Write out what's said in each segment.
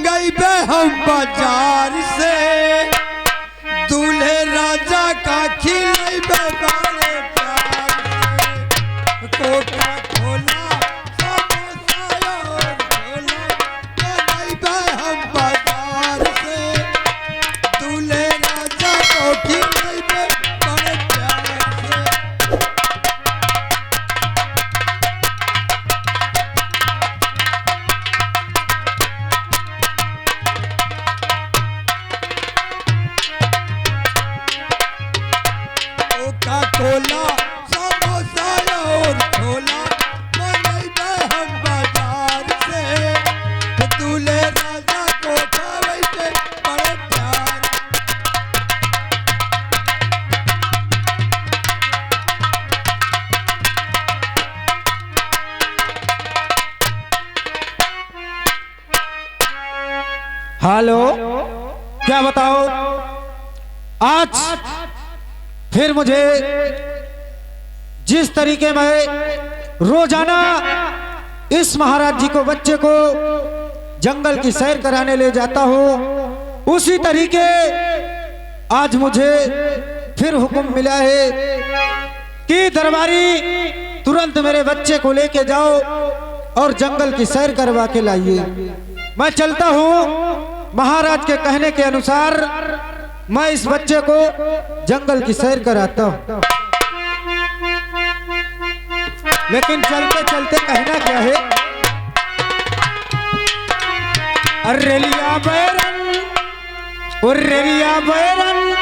मंगैबे हम बाजार से, दूल्हे राजा का खिलैबे बड़े प्यार से। कोका कोला समोसा और छोला मंगैबे हम बाजार से, दूल्हे राजा को खिलैबे बड़े प्यार से। कोका कोला समोसा और छोला मंगैबे हम बाजार से, दूल्हे राजा को खिलैबे बड़े प्यार। हेलो, क्या बताओ, आज फिर मुझे जिस तरीके में रोजाना इस महाराज जी को बच्चे को जंगल की सैर कराने ले जाता हूं, उसी तरीके आज मुझे फिर हुक्म मिला है कि दरबारी तुरंत मेरे बच्चे को लेके जाओ और जंगल की सैर करवा के लाइए। मैं चलता हूं, महाराज के कहने के अनुसार मैं इस बच्चे को जंगल की सैर कराता हूं। लेकिन चलते चलते कहना क्या है, अरेलिया बैरन उर्रेलिया बैरन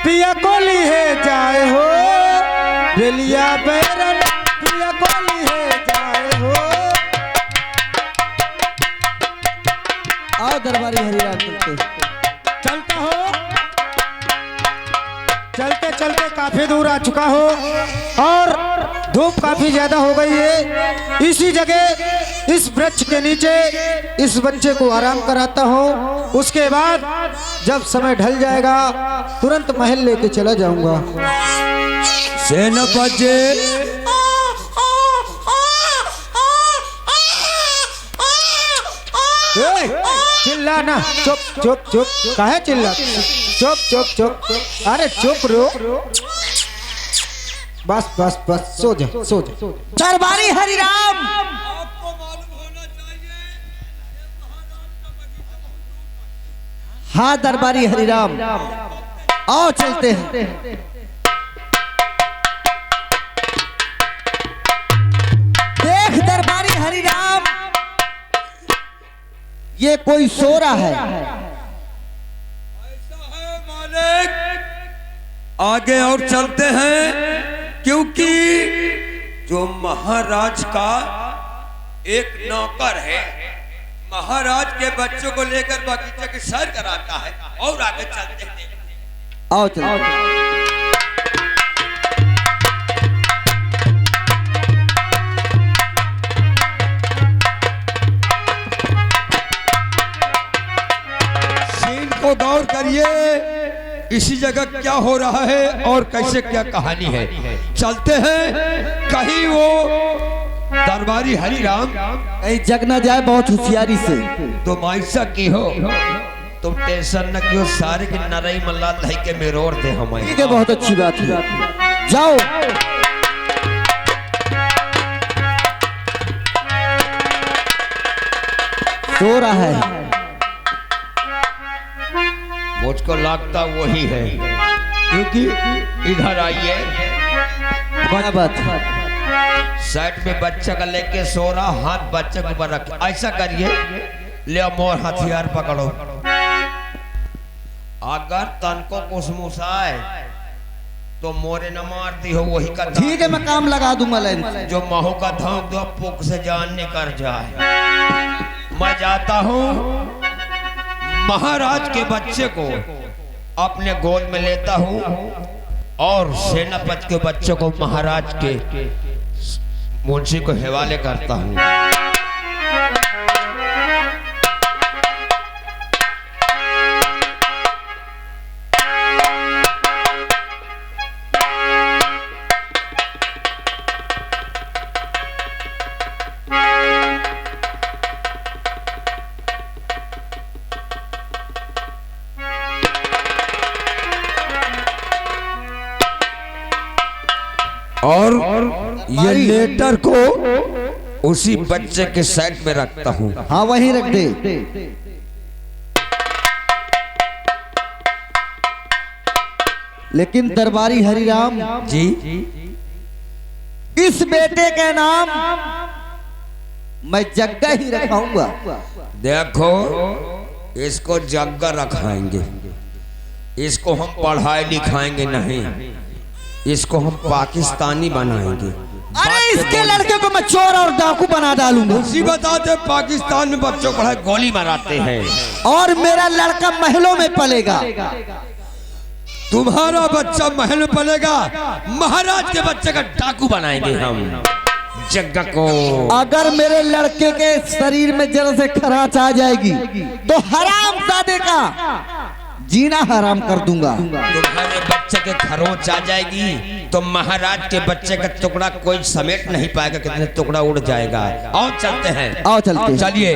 पिया कोली है जाए हो, रेलिया बैरन पिया कोली है जाए हो। आओ दरबारी हरिराम चलता हो, चलते चलते काफी दूर आ चुका हो और धूप काफी ज्यादा हो गई है। इसी जगह इस वृक्ष के नीचे इस बच्चे को आराम कराता हूँ। उसके बाद जब समय ढल जाएगा तुरंत महल लेके चला जाऊंगा। सेनापति चिल्लाना, चुप चुप चुप, काहे चिल्ला, चुप चुप चुप, अरे चुप रो, बस बस बस, सो जा सो जा। दरबारी हरिराम, आपको मालूम होना चाहिए, हाँ दरबारी हरिराम, आओ चलते हैं। देख दरबारी हरिराम, ये कोई सो रहा है। ऐसा है मालिक, आगे और चलते हैं, क्योंकि जो महाराज का एक नौकर है, महाराज के बच्चों को लेकर बगीचे की सैर कराता है। और आगे चलते हैं, आओ चलते हैं। सीन को गौर करिए, इसी जगह क्या हो रहा है और कैसे क्या कहानी है। चलते हैं, कहीं वो दरबारी हरिराम कहीं जग ना जाए बहुत होशियारी से। तुम ऐसा की हो, तुम टेंशन न क्यों, सारे की नरई मल्ला दही के मेरोड़ दे हमें। ठीक है, बहुत अच्छी बात है, जाओ। सो रहा है, मुझको लगता वही है, क्योंकि इधर आइए, बड़ा बात। साइड में बच्चा का लेके सो रहा, हाथ बच्चे के ऊपर रख। ऐसा करिए, ले मोर हथियार पकड़ो, अगर तन को कुछ मुसाए तो मोरे न मार दी हो, वही का ठीक है, मैं काम लगा दूंगा लाइन से। जो महू का धोंक दो, पुक से जान निकल जाए। मैं जाता हूँ, महाराज के बच्चे को अपने गोद में लेता हूँ और सेनापति के बच्चे को महाराज के मुंशी को हवाले करता हूँ। और ये लेटर को उसी बच्चे के साइड में रखता हूँ। हाँ वहीं रख दे। लेकिन दरबारी हरिराम जी, इस बेटे के नाम मैं जग्गा ही रखाऊंगा। देखो इसको जग्गा रखाएंगे, इसको हम पढ़ाई लिखाएंगे नहीं, इसको हम पाकिस्तानी बनाएंगे। अरे इसके लड़के को मैं चोर और डाकू बना डालूंगा। उसी बताते पाकिस्तान में बच्चों को गोली मारते हैं और मेरा लड़का महलों में पलेगा। तुम्हारा बच्चा महल में पलेगा, महाराज के बच्चे का डाकू बनाएंगे हम जग्गा को। अगर मेरे लड़के के शरीर में जरा से खराच आ जाएगी तो हरामजादे का जीना हराम कर दूंगा। तुम्हारे बच्चे के खरोच आ जाएगी तो महाराज के बच्चे का टुकड़ा कोई समेट नहीं पाएगा, कितने टुकड़ा उड़ जाएगा। और चलते हैं, आओ चलते हैं। चलिए।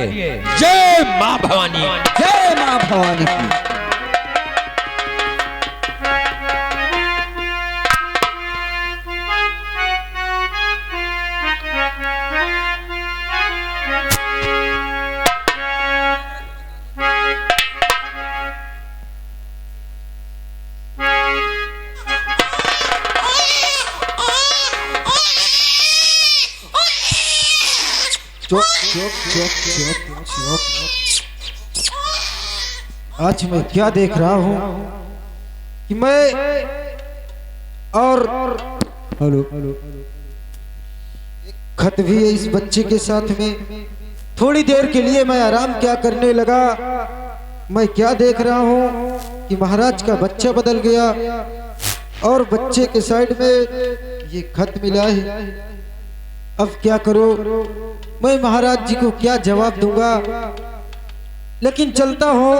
जय माँ भवानी, जय माँ भवानी की। चुप चुप चुप चुप चुप। आज मैं क्या देख रहा हूँ कि मैं और हेलो खत भी है इस बच्चे के साथ में। थोड़ी देर के लिए मैं आराम क्या करने लगा, मैं क्या देख रहा हूँ कि महाराज का बच्चा बदल गया और बच्चे के साइड में ये खत मिला है। अब क्या करो, मैं महाराज जी को क्या जवाब दूंगा। लेकिन चलता हूँ,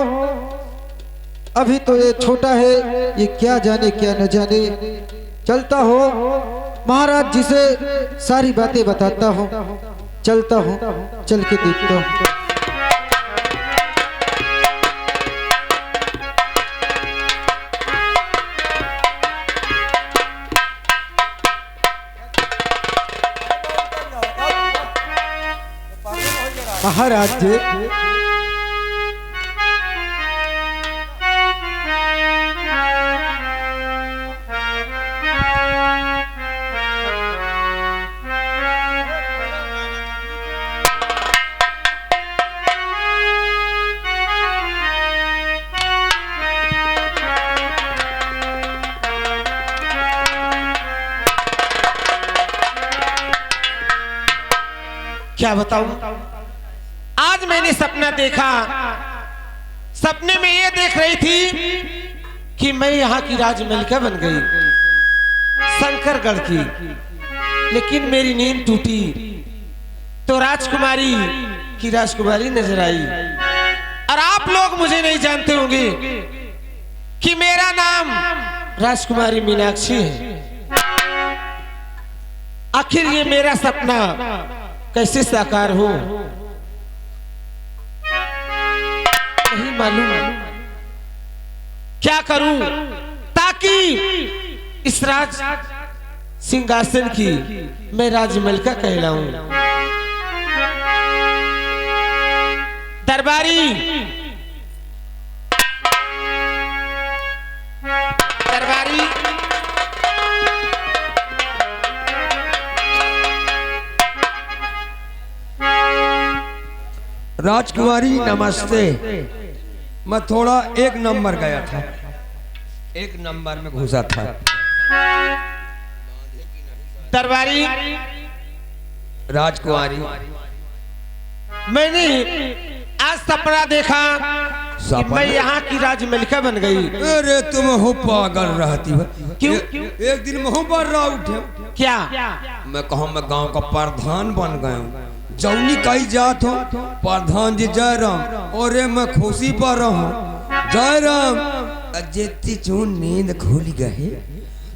अभी तो ये छोटा है, ये क्या जाने क्या न जाने। चलता हूँ, महाराज जी से सारी बातें बताता हूँ। चलता हूँ, चल के देखता हूँ। महाराज जी, क्या बताऊं, आज मैंने सपना देखा। सपने में ये देख रही थी कि मैं यहाँ की राजमलिका बन गई, शंकरगढ़ की। लेकिन मेरी नींद टूटी तो राजकुमारी की राजकुमारी नजर आई। और आप लोग मुझे नहीं जानते होंगे कि मेरा नाम राजकुमारी मीनाक्षी है। आखिर ये मेरा सपना कैसे साकार हो, नहीं मालूम। क्या करूं ताकि इस राज सिंहासन की मैं राजमलिका कहलाऊं। दरबारी दरबारी राजकुमारी नमस्ते। मैं थोड़ा एक नंबर गया था, एक नंबर में घुसा था। दरबारी राजकुमारी, मैंने आज सपना देखा कि मैं यहाँ की राजमलिका बन गई। अरे तुम हो पागल रहती है। क्यों? एक दिन मुँह पर रह उठे। क्या? मैं कहूँ मैं गांव का प्रधान बन गया हूँ। जौनी कही जात हो प्रधान जी जय राम, और मैं खुशी पर रहूं जय राम। जेती चून नींद खुल गए,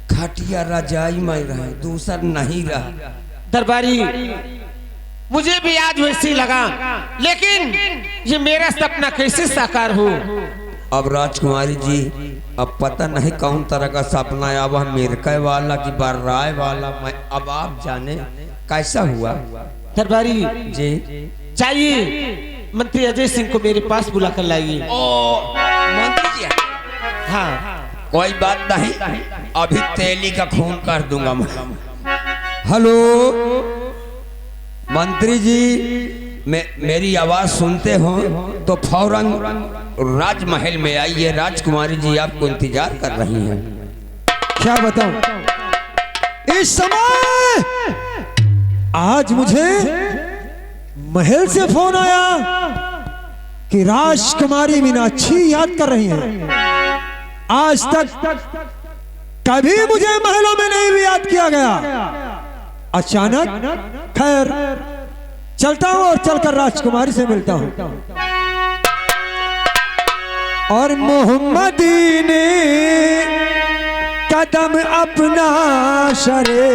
खटिया रजाई में रहे, दूसर नहीं रहा। दरबारी मुझे भी आज वैसे ही लगा, लेकिन ये मेरा सपना कैसे साकार हो। अब राजकुमारी जी, अब पता नहीं कौन तरह का सपना आया, वह मिर्के वाला कि बर्राय वाला, मैं अब आप जाने कैसा हुआ। दरबारी जी चाहिए मंत्री अजय सिंह को मेरे पास बुला कर लाइए। ओ मंत्री जी, हाँ कोई बात नहीं, अभी तेली का खून कर दूंगा मैं। हेलो मंत्री जी, मेरी आवाज सुनते हो तो फौरन राजमहल में आइए, राजकुमारी जी आपको इंतजार कर रही हैं। क्या बताऊं, इस समय आज मुझे महल से फोन आया कि राजकुमारी मीनाक्षी याद कर रही हैं। आज तक कभी मुझे महलों में नहीं याद किया गया, अचानक खैर चलता हूं और चलकर राजकुमारी से मिलता हूं। और मोहम्मदी ने कदम अपना शरे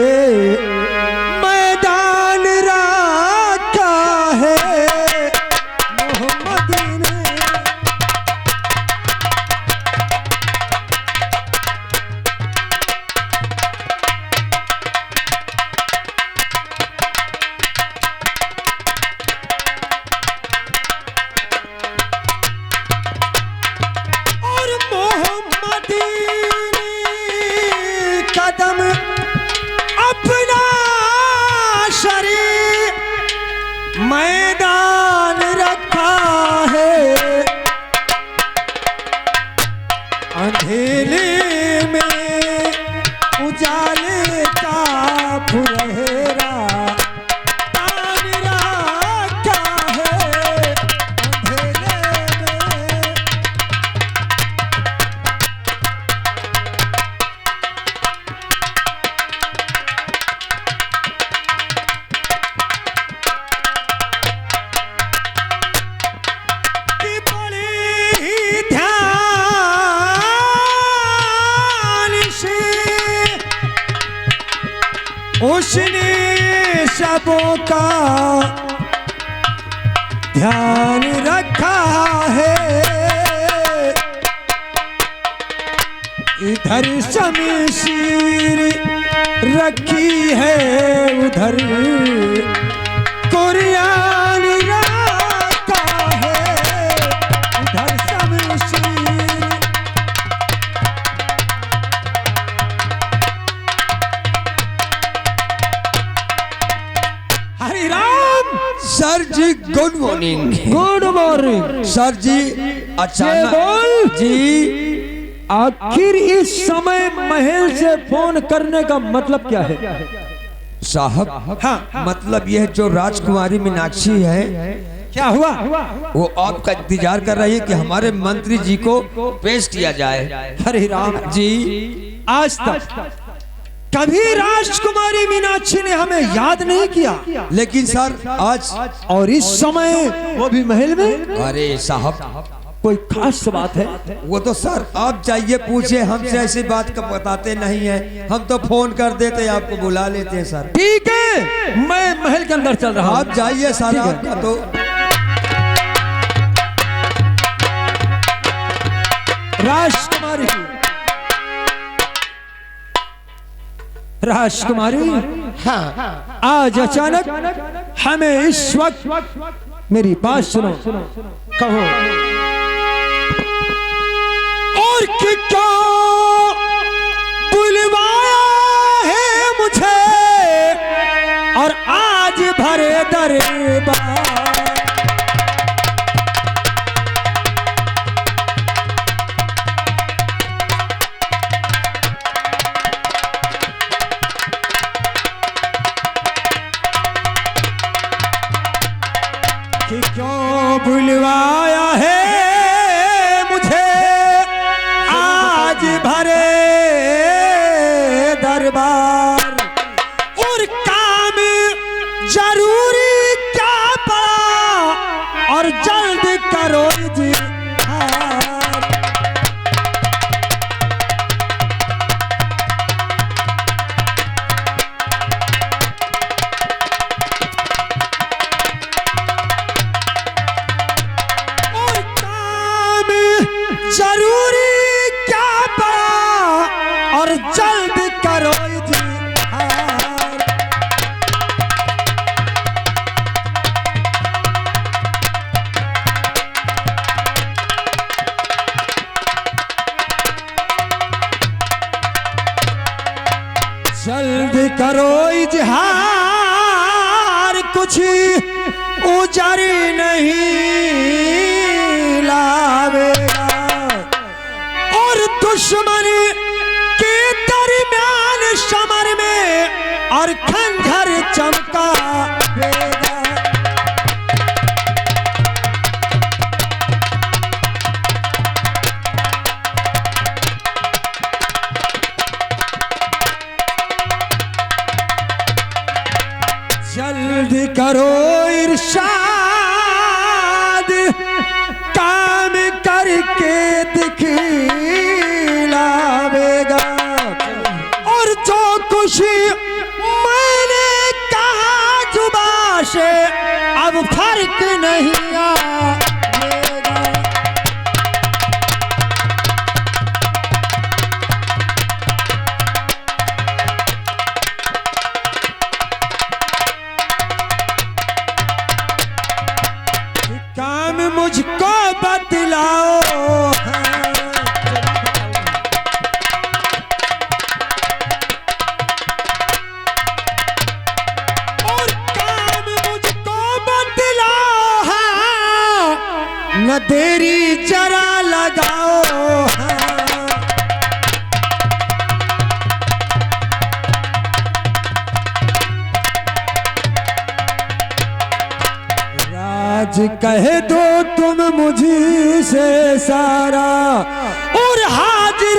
मैदान रखा है। मोहम्मदी ने कदम अपना शरीर मैदान रखा है। अंधेरे में उजाले का फुलहेरा तान रखा है। अंधेरे में उसने सबों का ध्यान रखा है। इधर शमशीर रखी है, उधर कुर्बान रखा है। उधर शमशीर Hari Ram. Sir ji good morning. Good morning sir ji अचानक बोल। जी, आखिर इस समय महल से फोन करने का मतलब क्या है? साहब हाँ, मतलब यह जो राजकुमारी मीनाक्षी है, क्या हुआ? वो आपका इंतजार कर रही है कि हमारे मंत्री जी को पेश किया जाए। हरे राम जी आज तक कभी राजकुमारी मीनाक्षी ने हमें याद नहीं किया, लेकिन सर आज, और इस समय वो भी महल में। अरे साहब कोई खास बात है? वो तो सर आप जाइए पूछे, हमसे ऐसी बात का बताते नहीं है, हम तो फोन कर देते आपको बुला लेते हैं सर। ठीक है, मैं महल के अंदर चल रहा हूँ। आप जाइए सर, आपका तो राजकुमारी, राजकुमारी हाँ आज अचानक हमें इस वक्त मेरी बात सुनो। कहो। और कि क्यों बुलवाया है मुझे, और आज भरे दरबार। कि क्यों बुलवाया है मुझे, आज भरे दरबार। और काम जरूरी क्या पड़ा, और जल्द करो इजहार। जरूरी क्या पड़ा और जल्द करो इजहार। जल्द करो इजहार, कुछ उजर नहीं लावेगा और दुश्मन के दरमियान समर में और खंजर चमका देगा। जल्द करो इरशाद, काम करके दिखलावेगा और जो कुछ मैंने कहा जुबां से अब फर्क नहीं आएगा। काम मुझको बतलाओ, और काम मुझको बतलाओ, न देरी जरा लगाओ। राज कह दो तुम मुझी से सारा और हाजिर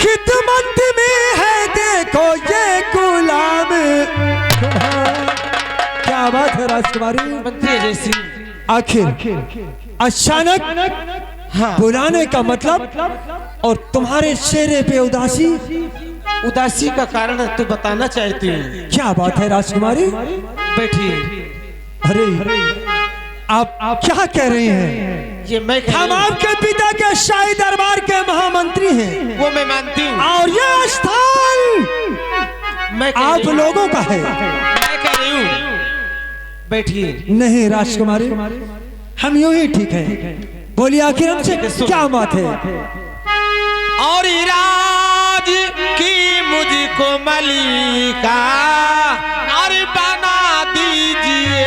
खिदमत में है, देखो ये गुलाम तुम्हारा। क्या बात है राजकुमारी। मंत्री अजय सिंह, आखिर अचानक बुलाने का मतलब और तुम्हारे चेहरे पे उदासी। उदासी का कारण तो बताना चाहती हूँ। क्या बात है राजकुमारी। बैठिए। अरे आप क्या कह रहे हैं। ये मैं कह हम रही हूँ। आपके पिता के शाही दरबार के महामंत्री हैं वो मैं मानती हूँ। और यह स्थान मैं कह आप रही हूँ। लोगों का है। मैं कह रही हूँ, बैठिए। नहीं राजकुमारी, हम यूं ही ठीक हैं। बोलिए आखिर हमसे क्या बात है। और राज की मुझको मलिका और बना दीजिए।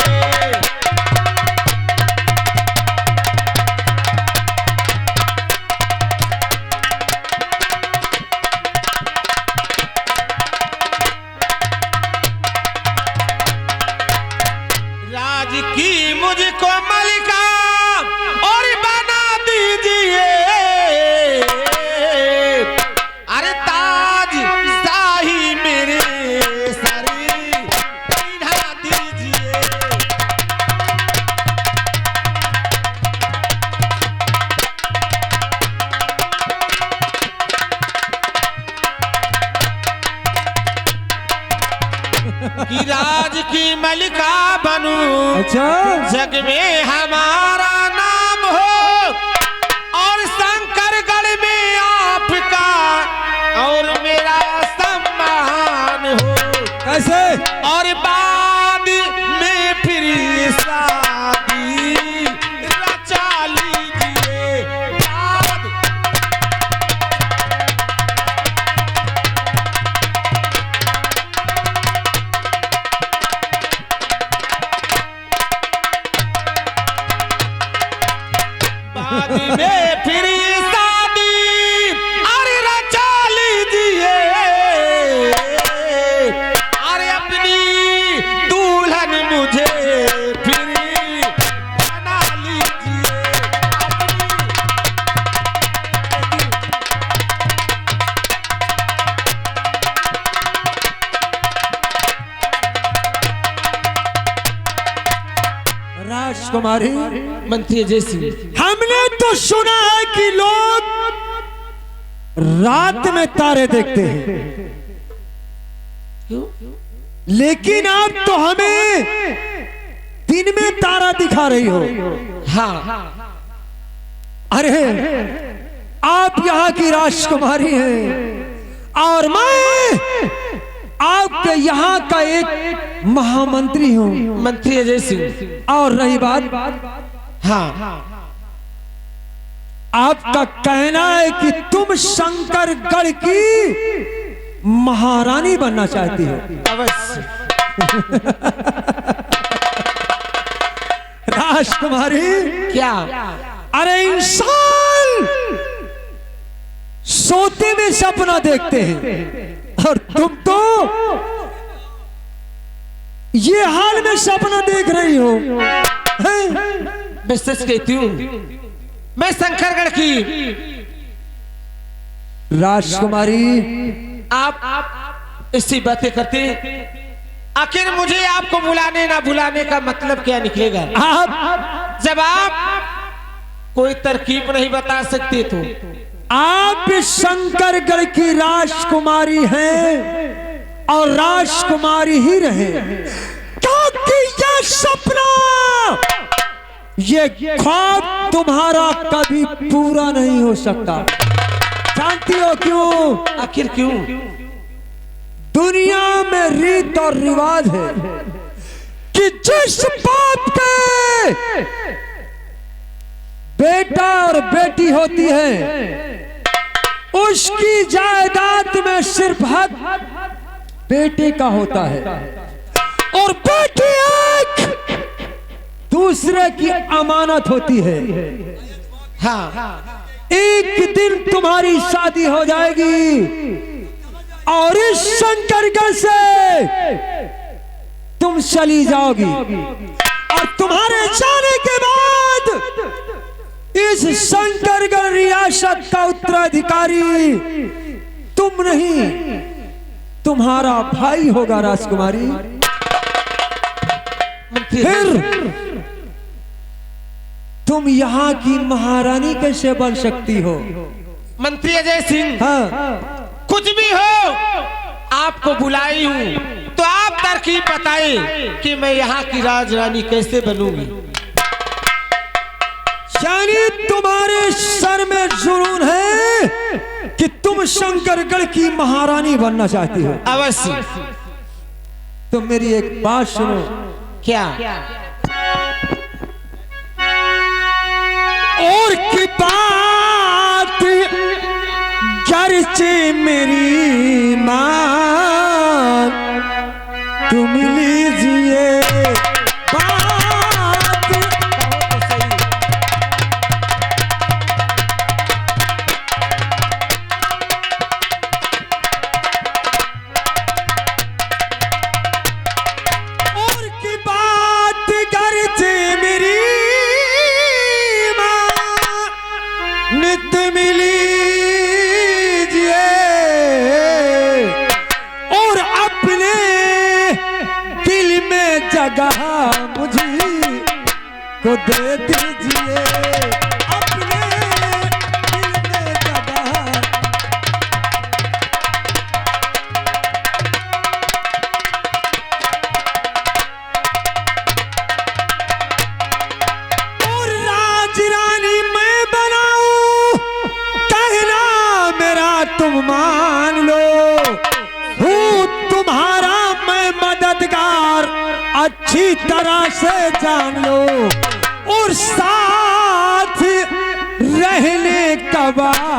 राज की मुझको मलिका और बना दीजिए। अरे ताज शाही मेरे सर पहना दीजिए। कि राज की मलिका बनूं, अच्छा जग में हमारा नाम हो और शंकरगढ़ में आपका और मेरा सम्मान हो। कैसे। और बाद में फिर शादी रचा लीजिए। बाद बाद में फिर शादी अरे रचा लीजिए। अरे अपनी दुल्हन मुझे फिर बना लीजिए। राजकुमारी, मंत्री अजय सिंह, हमने तो सुना है कि लोग रात में तारे देखते हैं, लेकिन आप तो हमें दिन में तारा दिखा रही हो। हाँ अरे आप यहाँ की राजकुमारी हैं और मैं आपके यहाँ का एक महामंत्री हूँ, मंत्री अजय सिंह। और रही बात, हाँ, आपका कहना है कि तुम शंकरगढ़ की महारानी बनना चाहती हो। अवश्य। राजकुमारी, क्या? अरे इंसान सोते में सपना देखते हैं और तुम तो ये हाल में सपना देख रही हो। मैं सच कहती हूँ, मैं शंकरगढ़ की राजकुमारी, आप ऐसी बातें करते, आखिर मुझे आपको बुलाने ना बुलाने का मतलब क्या निकलेगा? आप जब आप कोई तरकीब नहीं बता सकते तो आप शंकरगढ़ की राजकुमारी हैं और राजकुमारी ही रहे, क्योंकि यह सपना, ये ख्वाब तुम्हारा कभी पूरा नहीं हो सकता। जानती हो क्यों? आखिर क्यों? दुनिया में रीत और रिवाज है कि जिस बाप के बेटा और बेटी होती है उसकी जायदाद में सिर्फ हक बेटे का होता है, और बेटी एक दूसरे की अमानत होती है। हाँ, एक दिन तुम्हारी शादी हो जाएगी और इस शंकरगढ़ से तुम चली जाओगी, और तुम्हारे जाने के बाद इस शंकरगढ़ रियासत का उत्तराधिकारी तुम नहीं, तुम्हारा भाई होगा राजकुमारी। फिर तुम यहाँ की महारानी कैसे बन सकती हो? मंत्री अजय सिंह, हाँ, कुछ भी हो, आपको बुलाई हूँ तो आप तरकीब बताएं कि मैं यहाँ की राजरानी कैसे बनूंगी। यानी तुम्हारे सर में जुनून है कि तुम शंकरगढ़ की महारानी बनना चाहती हो। अवश्य। तो मेरी एक बात सुनो। क्या? और की बात गर्चे मेरी मां, तुम लीजिए बात। और की बात गर्चे मेरी मां, नित मिली और अपने दिल में जगह मुझे को दे दीजिए, अपने दिल में जगह। और राजरानी मैं बनाऊं, कहना मेरा तुम मान लो, हूँ तुम्हारा मैं मददगार, अच्छी तरह से जान लो, और साथ रहने का वादा